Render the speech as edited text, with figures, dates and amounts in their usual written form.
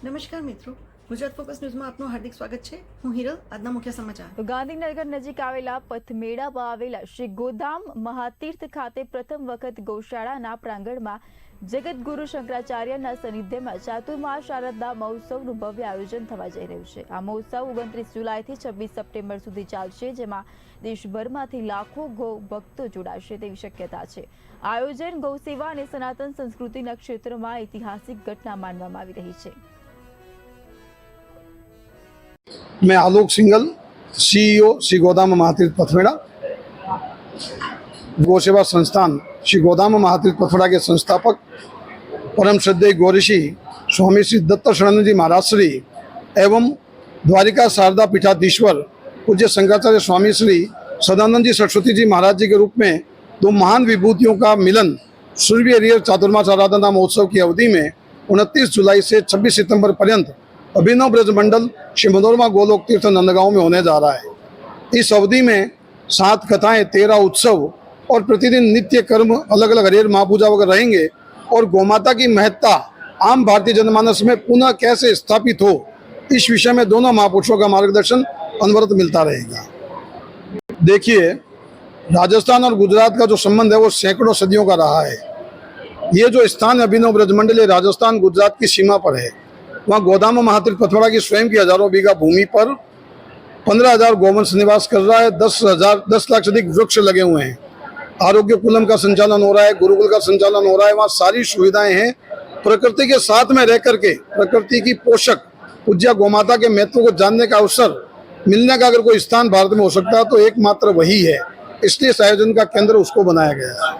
નમસ્કાર મિત્રો, ગુજરાત ફોકસ ન્યૂઝમાં આપનું હાર્દિક સ્વાગત છે. હું હિરલ. આજના મુખ્ય સમાચાર. તો ગાંધીનગર નજીક આવેલા પથમેડામાં આવેલા શ્રી ગોદામ મહાતીર્થ ખાતે પ્રથમ વખત ગૌશાળાના પ્રાંગણમાં જગતગુરુ શંકરાચાર્યના સાનિધ્યમાં ચાતુર્માસ શારદા મહોત્સવનું ભવ્ય આયોજન થવા જઈ રહ્યું છે. આ મહોત્સવ 29 જુલાઈથી 26 સપ્ટેમ્બર સુધી ચાલશે, જેમાં દેશભરમાંથી લાખો ગૌ ભક્તો જોડાશે તેવી શક્યતા છે. આયોજન ગૌસેવા અને સનાતન સંસ્કૃતિના ક્ષેત્રમાં ઐતિહાસિક ઘટના માનવામાં આવી રહી છે. मैं आलोक सिंगल, सीईओ श्री गोदाम महातीर्थ पथमेड़ा, गौ सेवा संस्थान श्री गोदाम महातीर्थ पथमेड़ा के संस्थापक परम श्रद्धेय गौऋषि स्वामी श्री दत्त शरणानंद जी महाराज श्री एवं द्वारिका शारदा पीठाधीश्वर पूज्य शंकराचार्य स्वामी श्री सदानंद जी सरस्वती जी महाराज जी के रूप में दो महान विभूतियों का मिलन सूर्य रियर चातुर्मास आराधना महोत्सव की अवधि में 29 जुलाई से 26 सितंबर पर्यंत अभिनव ब्रज मंडल श्री मनोरमा गोलोक तीर्थ नंदगांव में होने जा रहा है। इस अवधि में 7 कथाएं, 13 उत्सव और प्रतिदिन नित्य कर्म अलग अलग हरिहर महापूजा वगैरह रहेंगे और गौमाता की महत्ता आम भारतीय जनमानस में पुनः कैसे स्थापित हो, इस विषय में दोनों महापुरुषों का मार्गदर्शन अनवरत मिलता रहेगा। देखिए, राजस्थान और गुजरात का जो संबंध है वो सैकड़ों सदियों का रहा है। ये जो स्थान अभिनव ब्रज मंडल राजस्थान गुजरात की सीमा पर है। वहाँ गोदाम महातीर्थ पथमेड़ा की स्वयं की हजारों बीघा भूमि पर 15,000 गौवंश निवास कर रहा है। 10 लाख से अधिक वृक्ष लगे हुए हैं। आरोग्य कुलम का संचालन हो रहा है, गुरुकुल का संचालन हो रहा है। वहाँ सारी सुविधाएं हैं। प्रकृति के साथ में रह करके प्रकृति की पोषक पूज्य गौमाता के महत्व को जानने का अवसर मिलने का अगर कोई स्थान भारत में हो सकता है तो एकमात्र वही है। इसलिए इस आयोजन का केंद्र उसको बनाया गया है।